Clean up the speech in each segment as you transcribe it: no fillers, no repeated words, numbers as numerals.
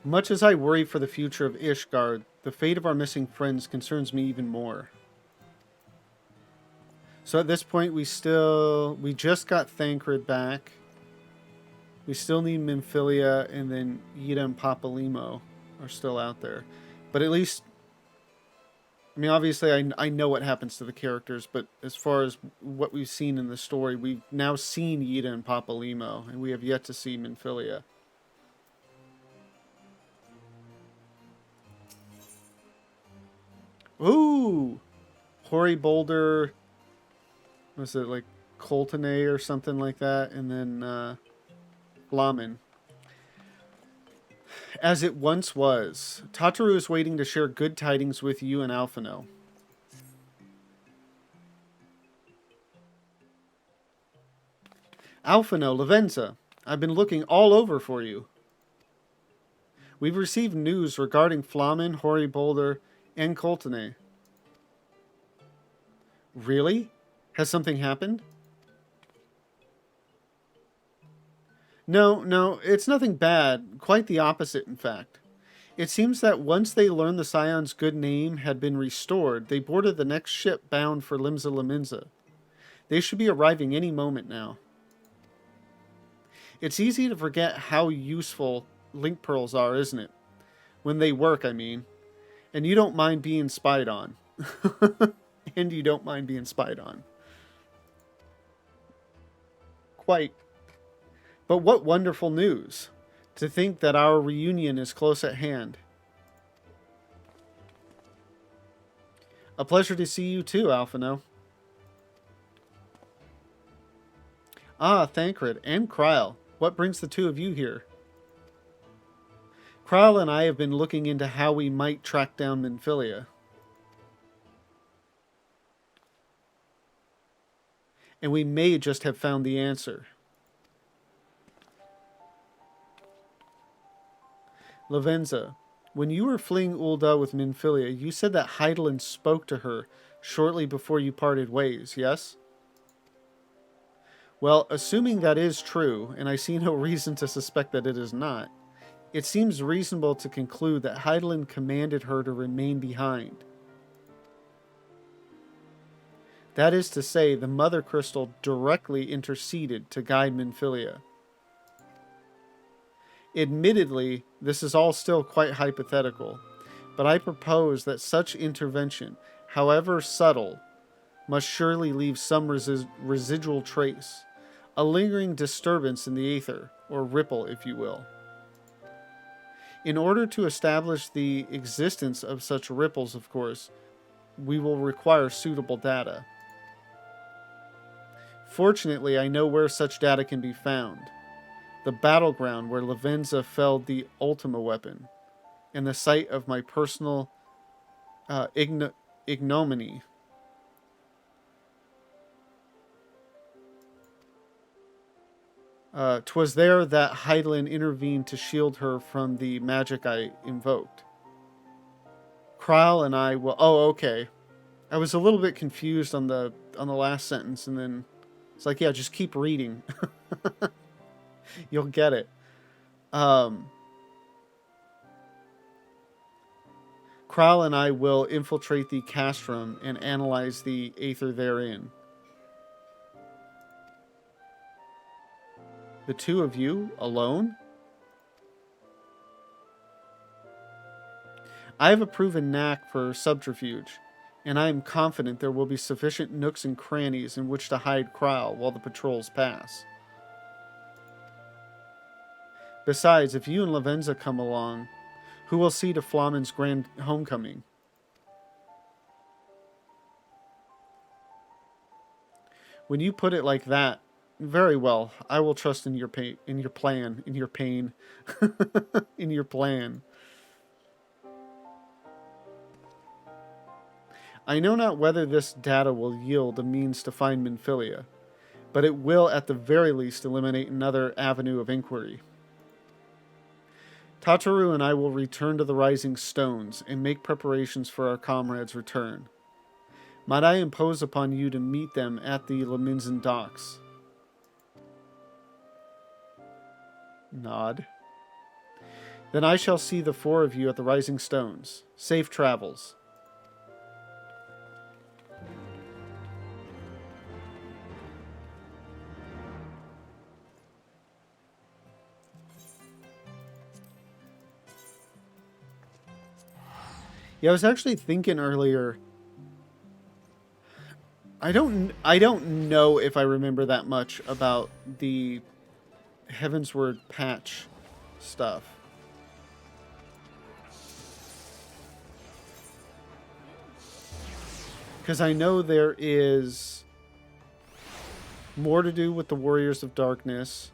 Much as I worry for the future of Ishgard, the fate of our missing friends concerns me even more. So at this point, we just got Thancred back. We still need Minfilia, and then Yida and Papalimo are still out there. But at least, I mean, obviously, I know what happens to the characters, but as far as what we've seen in the story, we've now seen Yida and Papalimo, and we have yet to see Minfilia. Ooh! Hoary Boulder, was it like Coltonay or something like that? And then Flamen. As it once was, Tataru is waiting to share good tidings with you and Alphino. Alphino, Lavenza, I've been looking all over for you. We've received news regarding Flamen, Hoary Boulder, and Coltonay. Really? Has something happened? No, it's nothing bad. Quite the opposite, in fact. It seems that once they learned the Scion's good name had been restored, they boarded the next ship bound for Limsa Laminza. They should be arriving any moment now. It's easy to forget how useful link pearls are, isn't it? When they work, I mean. And you don't mind being spied on. And you don't mind being spied on. Quite. But what wonderful news. To think that our reunion is close at hand. A pleasure to see you too, Alphino. Ah, Thancred and Kryle. What brings the two of you here? Kryle and I have been looking into how we might track down Minfilia. And we may just have found the answer. Lavenza, when you were fleeing Ul'dah with Minfilia, you said that Hydaelyn spoke to her shortly before you parted ways, yes? Well, assuming that is true, and I see no reason to suspect that it is not, it seems reasonable to conclude that Hydaelyn commanded her to remain behind. That is to say, the Mother Crystal directly interceded to guide Minfilia. Admittedly, this is all still quite hypothetical, but I propose that such intervention, however subtle, must surely leave some residual trace, a lingering disturbance in the aether, or ripple, if you will. In order to establish the existence of such ripples, of course, we will require suitable data. Fortunately, I know where such data can be found. The battleground where Lavenza felled the Ultima weapon, and the site of my personal ignominy. 'Twas there that Hydaelyn intervened to shield her from the magic I invoked. Kryle and I will... Oh, okay. I was a little bit confused on the last sentence, and then it's like, yeah, just keep reading. You'll get it. Kryle and I will infiltrate the castrum and analyze the aether therein. The two of you, alone? I have a proven knack for subterfuge, and I am confident there will be sufficient nooks and crannies in which to hide Kryle while the patrols pass. Besides, if you and Lavenza come along, who will see to Flamen's grand homecoming? When you put it like that, very well. I will trust in your pain, in your plan, in your pain, in your plan. I know not whether this data will yield a means to find Minfilia, but it will at the very least eliminate another avenue of inquiry. Tataru and I will return to the Rising Stones and make preparations for our comrades' return. Might I impose upon you to meet them at the Laminzan docks? Nod. Then I shall see the 4 of you at the Rising Stones. Safe travels. Yeah, I was actually thinking earlier. I don't know if I remember that much about the Heavensward patch stuff. Because I know there is more to do with the Warriors of Darkness.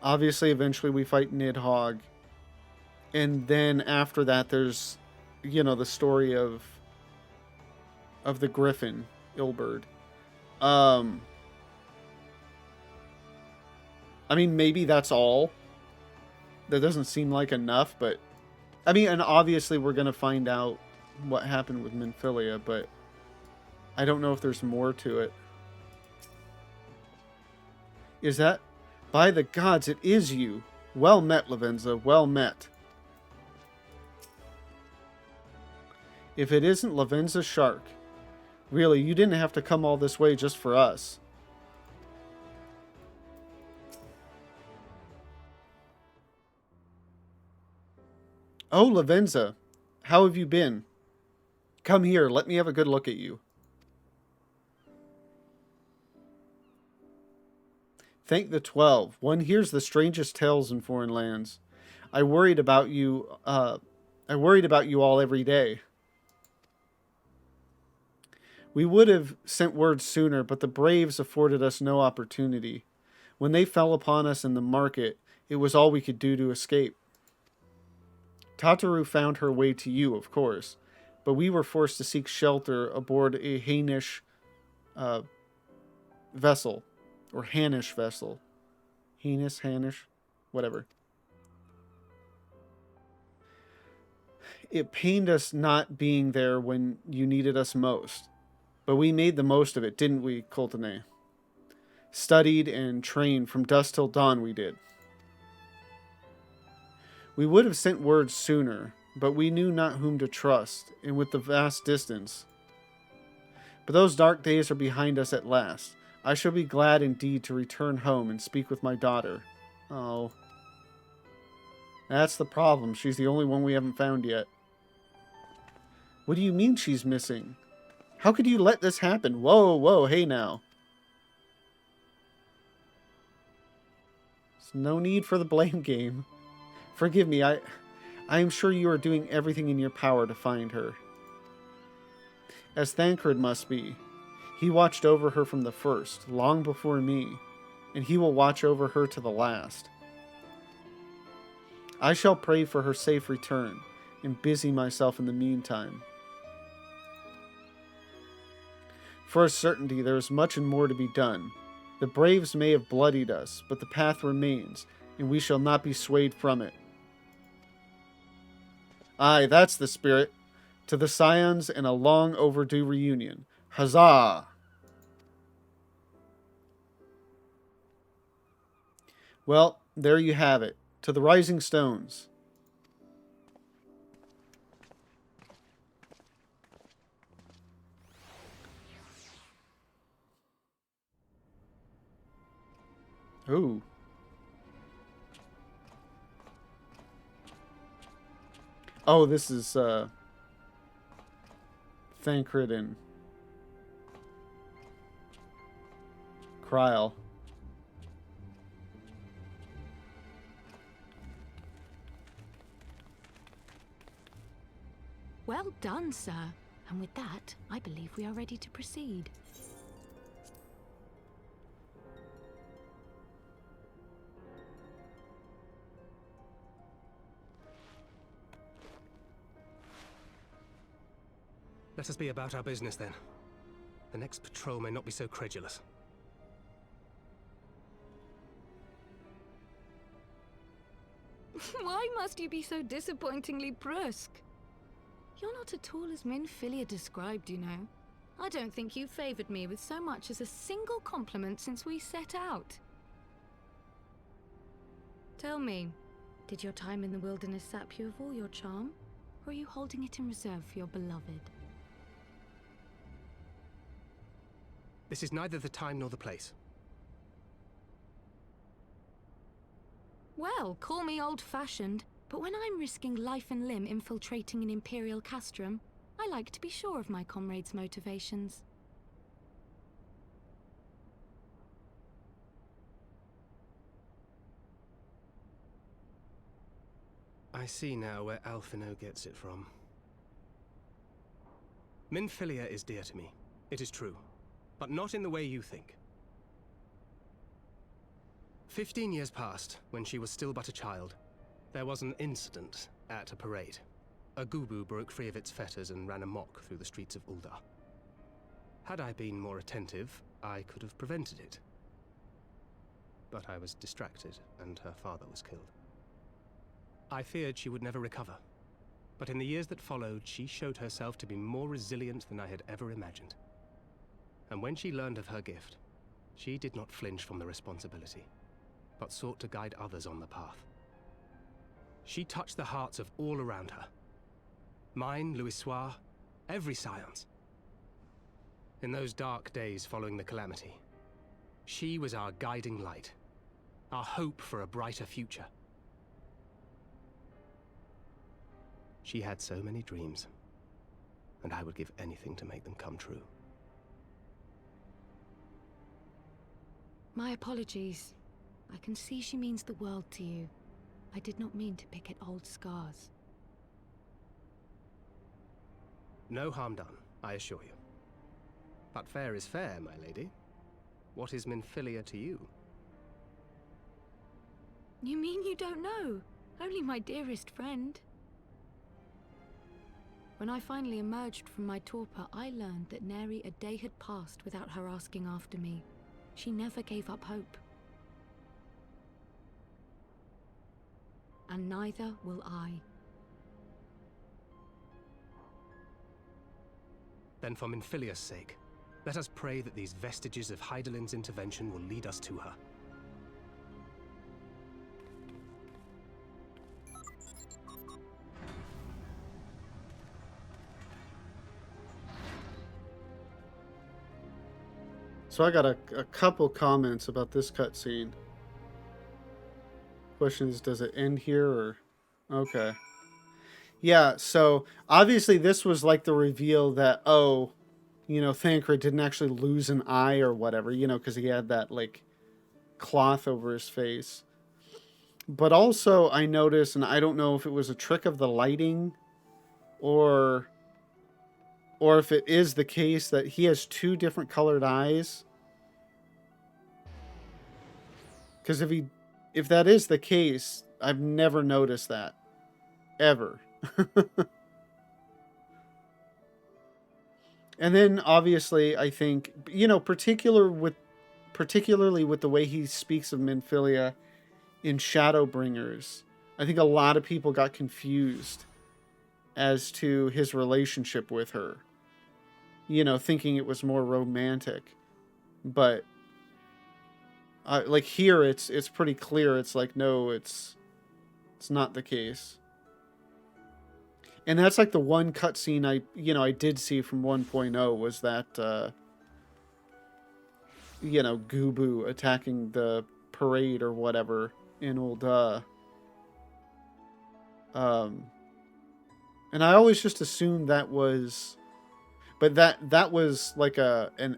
Obviously, eventually we fight Nidhogg. And then after that, there's, the story of the Griffin, Ilberd. I mean, maybe that's all. That doesn't seem like enough, but... I mean, and obviously we're going to find out what happened with Minfilia, but I don't know if there's more to it. Is that... By the gods, it is you. Well met, Lavenza, well met. If it isn't Lavenza Shark, really, you didn't have to come all this way just for us. Oh, Lavenza, how have you been? Come here, let me have a good look at you. Thank the 12. One hears the strangest tales in foreign lands. I worried about you all every day. We would have sent word sooner, but the braves afforded us no opportunity. When they fell upon us in the market, it was all we could do to escape. Tataru found her way to you, of course, but we were forced to seek shelter aboard a Hainish vessel, or Hannish vessel. Hannish, whatever. It pained us not being there when you needed us most. But we made the most of it, didn't we, Coltene? Studied and trained from dusk till dawn, we did. We would have sent word sooner, but we knew not whom to trust, and with the vast distance. But those dark days are behind us at last. I shall be glad indeed to return home and speak with my daughter. Oh. That's the problem. She's the only one we haven't found yet. What do you mean she's missing? How could you let this happen? Whoa, hey now. There's no need for the blame game. Forgive me, I am sure you are doing everything in your power to find her. As Thancred must be. He watched over her from the first, long before me, and he will watch over her to the last. I shall pray for her safe return, and busy myself in the meantime. For a certainty, there is much and more to be done. The braves may have bloodied us, but the path remains, and we shall not be swayed from it. Aye, that's the spirit. To the Scions and a long overdue reunion. Huzzah! Well, there you have it. To the Rising Stones. Ooh. Oh, this is, Thancred and Kryl. Well done, sir. And with that, I believe we are ready to proceed. Let us be about our business, then. The next patrol may not be so credulous. Why must you be so disappointingly brusque? You're not at all as Minfilia described, you know. I don't think you favored me with so much as a single compliment since we set out. Tell me, Did your time in the wilderness sap you of all your charm? Or are you holding it in reserve for your beloved? This is neither the time nor the place. Well, call me old-fashioned, but when I'm risking life and limb infiltrating an Imperial castrum, I like to be sure of my comrades' motivations. I see now where Alphino gets it from. Minfilia is dear to me. It is true. But not in the way you think. 15 years passed, when she was still but a child. There was an incident at a parade. A Gubu broke free of its fetters and ran amok through the streets of Ul'dah. Had I been more attentive, I could have prevented it. But I was distracted, and her father was killed. I feared she would never recover. But in the years that followed, she showed herself to be more resilient than I had ever imagined. And when she learned of her gift, she did not flinch from the responsibility, but sought to guide others on the path. She touched the hearts of all around her. Mine, Louisoix, every science. In those dark days following the calamity, she was our guiding light, our hope for a brighter future. She had so many dreams, and I would give anything to make them come true. My apologies. I can see she means the world to you. I did not mean to pick at old scars. No harm done, I assure you. But fair is fair, my lady. What is Minfilia to you? You mean you don't know? Only my dearest friend. When I finally emerged from my torpor, I learned that nary a day had passed without her asking after me. She never gave up hope. And neither will I. Then for Minfilia's sake, let us pray that these vestiges of Hydaelyn's intervention will lead us to her. So I got a couple comments about this cutscene. Question is, does it end here or... Okay. Yeah, so obviously this was like the reveal that, oh, you know, Thancred didn't actually lose an eye or whatever, you know, because he had that, like, cloth over his face. But also I noticed, and I don't know if it was a trick of the lighting or if it is the case that he has two different colored eyes. Because if that is the case, I've never noticed that. Ever. And then, obviously, I think, you know, particularly with the way he speaks of Minfilia in Shadowbringers, I think a lot of people got confused as to his relationship with her. You know, thinking it was more romantic. But, like, here, it's pretty clear. It's like, no, it's not the case. And that's like the one cutscene I did see from 1.0 was that, Gubu attacking the parade or whatever in Ul'dah. And I always just assumed that was, but that was like an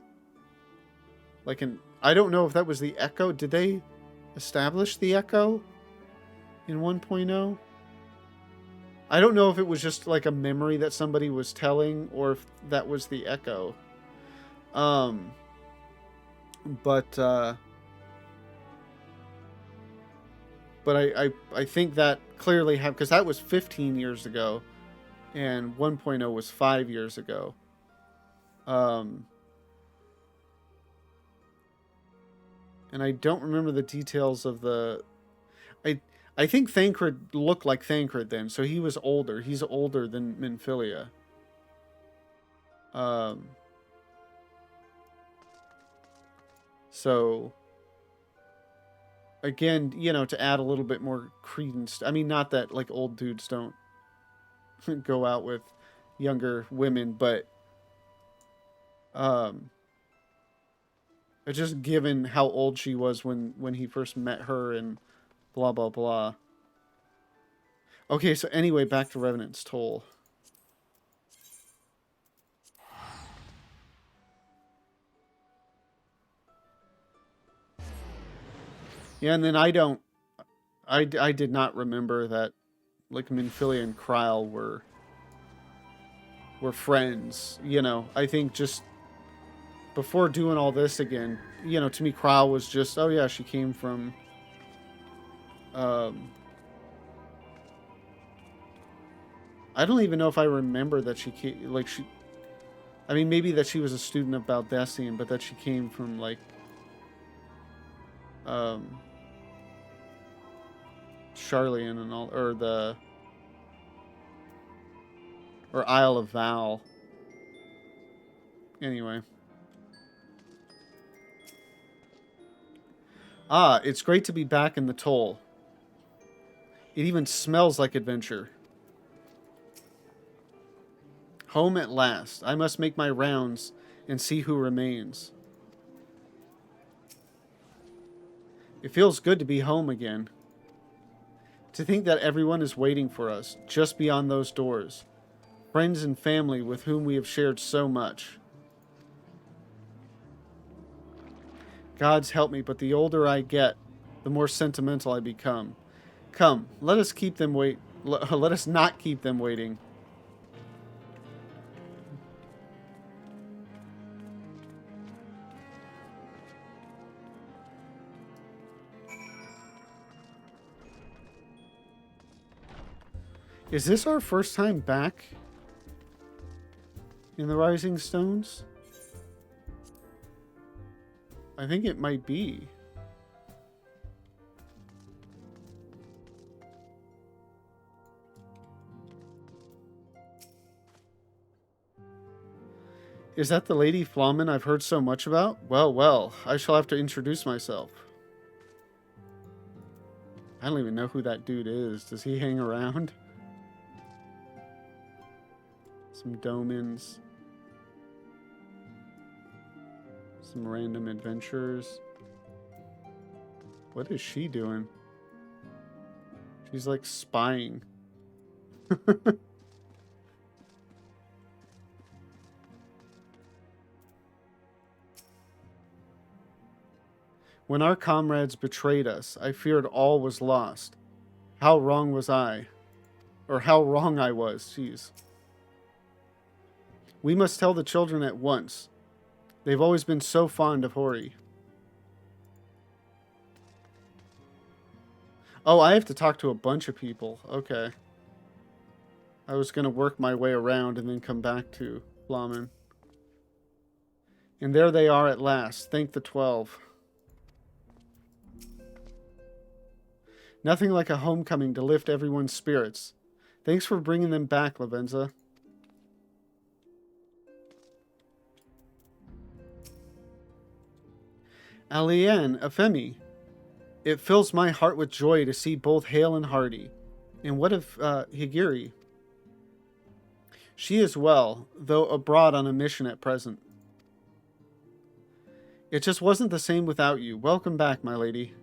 I don't know if that was the Echo. Did they establish the Echo in 1.0? I don't know if it was just like a memory that somebody was telling or if that was the Echo. But I think that clearly happened because that was 15 years ago and 1.0 was 5 years ago. And I don't remember the details of the... I think Thancred looked like Thancred then, so he was older. He's older than Minfilia. So... again, you know, to add a little bit more credence. I mean, not that like old dudes don't go out with younger women, but just given how old she was when he first met her and blah blah blah. Okay, so anyway, back to Revenant's Toll. Yeah, and then I did not remember that like Minfilia and Krile were friends. You know, I think just before doing all this again, you know, to me Krile was just, oh yeah, she came from I don't even know if I remember that she came, like she I mean maybe that she was a student of Baldesion, but that she came from like Charlian and all, or Isle of Val. Anyway. Ah, it's great to be back in the Toll. It even smells like adventure. Home at last. I must make my rounds and see who remains. It feels good to be home again. To think that everyone is waiting for us, just beyond those doors. Friends and family with whom we have shared so much. Gods help me, but the older I get, the more sentimental I become. Come, let us keep them wait. Let us not keep them waiting. Is this our first time back in the Rising Stones? I think it might be. Is that the Lady Flamen I've heard so much about? Well, well, I shall have to introduce myself. I don't even know who that dude is. Does he hang around? Some domins. Some random adventures. What is she doing? She's like spying. When our comrades betrayed us, I feared all was lost. How wrong was I? Or how wrong I was, jeez. We must tell the children at once. They've always been so fond of Hori. Oh, I have to talk to a bunch of people. Okay. I was going to work my way around and then come back to Flamen. And there they are at last. Thank the 12. Nothing like a homecoming to lift everyone's spirits. Thanks for bringing them back, Lavenza. Aliane, Afemi. It fills my heart with joy to see both hale and hearty. And what of Higiri? She is well, though abroad on a mission at present. It just wasn't the same without you. Welcome back, my lady.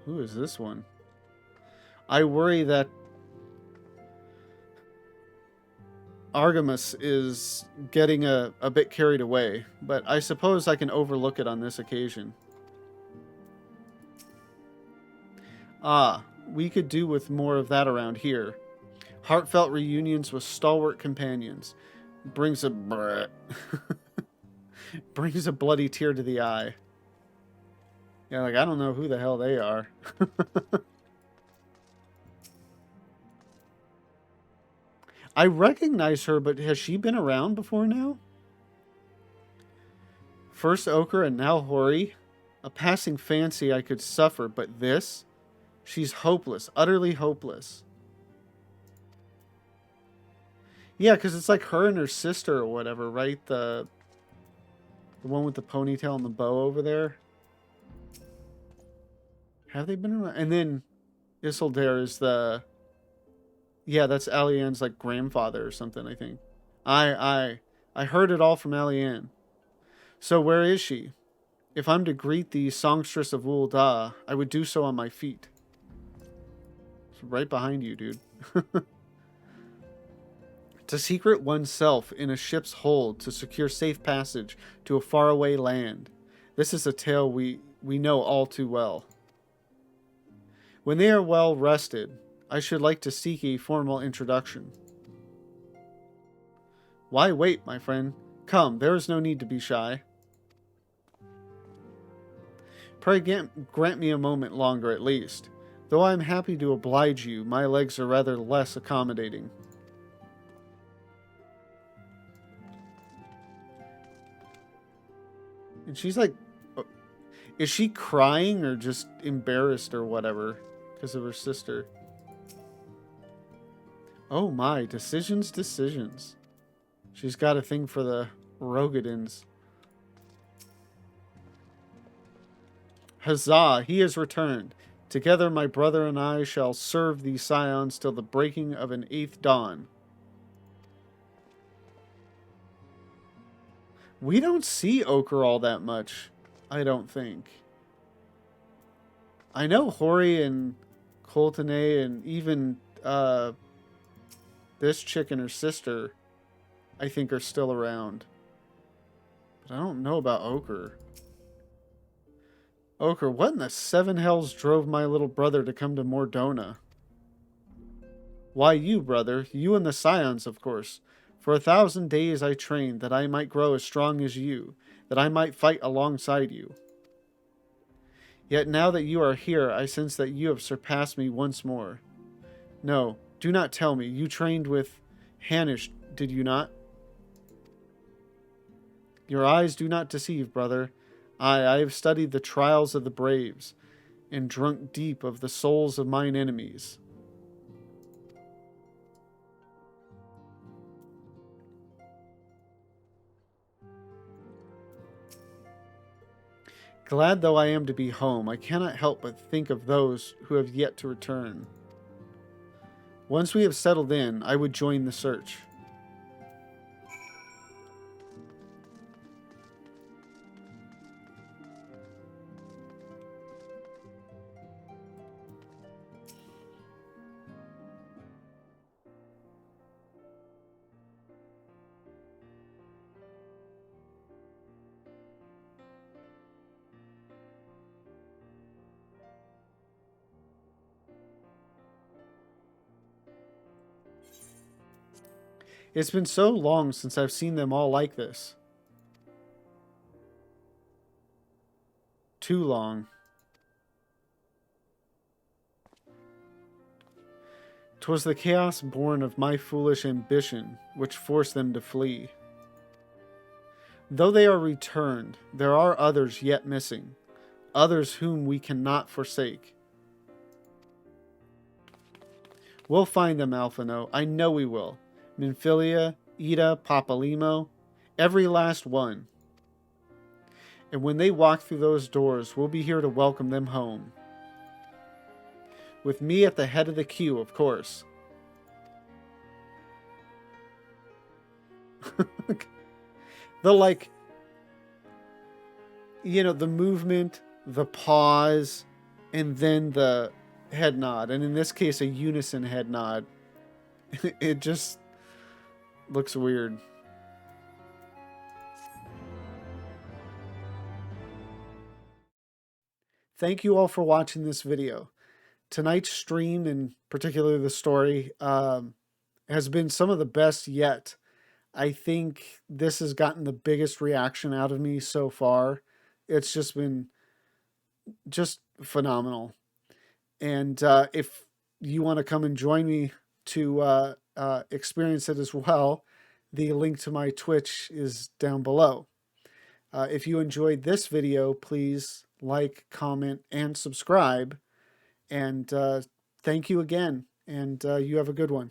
Who is this one? I worry that Artemis is getting a bit carried away, but I suppose I can overlook it on this occasion. Ah, we could do with more of that around here. Heartfelt reunions with stalwart companions. Brings a brings a bloody tear to the eye. Yeah, like, I don't know who the hell they are. I recognize her, but has she been around before now? First Ochre and now Hori. A passing fancy I could suffer, but this? She's hopeless, utterly hopeless. Yeah, because it's like her and her sister or whatever, right? The one with the ponytail and the bow over there. Have they been around? And then Isildur is the... Yeah, that's Alian's like grandfather or something, I think. I heard it all from Alian. So where is she? If I'm to greet the songstress of Ul'dah, I would do so on my feet. It's right behind you, dude. To secret oneself in a ship's hold to secure safe passage to a faraway land. This is a tale we know all too well. When they are well rested, I should like to seek a formal introduction. Why wait, my friend? Come, there is no need to be shy. Pray grant me a moment longer at least. Though I am happy to oblige you, my legs are rather less accommodating. And she's like, is she crying or just embarrassed or whatever because of her sister? Oh my, decisions. She's got a thing for the Rogadins. Huzzah, he has returned. Together my brother and I shall serve these scions till the breaking of an 8th dawn. We don't see Ochre all that much, I don't think. I know Hori and Coltane and even this chick and her sister, I think, are still around. But I don't know about Ochre. Ochre, what in the 7 hells drove my little brother to come to Mordona? Why you, brother? You and the scions, of course. For 1,000 days I trained that I might grow as strong as you, that I might fight alongside you. Yet now that you are here, I sense that you have surpassed me once more. No, do not tell me. You trained with Hanish, did you not? Your eyes do not deceive, brother. I have studied the trials of the braves, and drunk deep of the souls of mine enemies. Glad though I am to be home, I cannot help but think of those who have yet to return. Once we have settled in, I would join the search. It's been so long since I've seen them all like this. Too long. 'Twas the chaos born of my foolish ambition which forced them to flee. Though they are returned, there are others yet missing, others whom we cannot forsake. We'll find them, Alphino. I know we will. Minfilia, Ida, Papalimo, every last one. And when they walk through those doors, we'll be here to welcome them home. With me at the head of the queue, of course. The, like, you know, the movement, the pause, and then the head nod. And in this case, a unison head nod. It just looks weird. Thank you all for watching this video. Tonight's stream, and particularly the story, has been some of the best yet. I think this has gotten the biggest reaction out of me so far. It's just been just phenomenal. And if you want to come and join me to experience it as well, the link to my Twitch is down below. If you enjoyed this video, please like, comment, and subscribe. And thank you again. And you have a good one.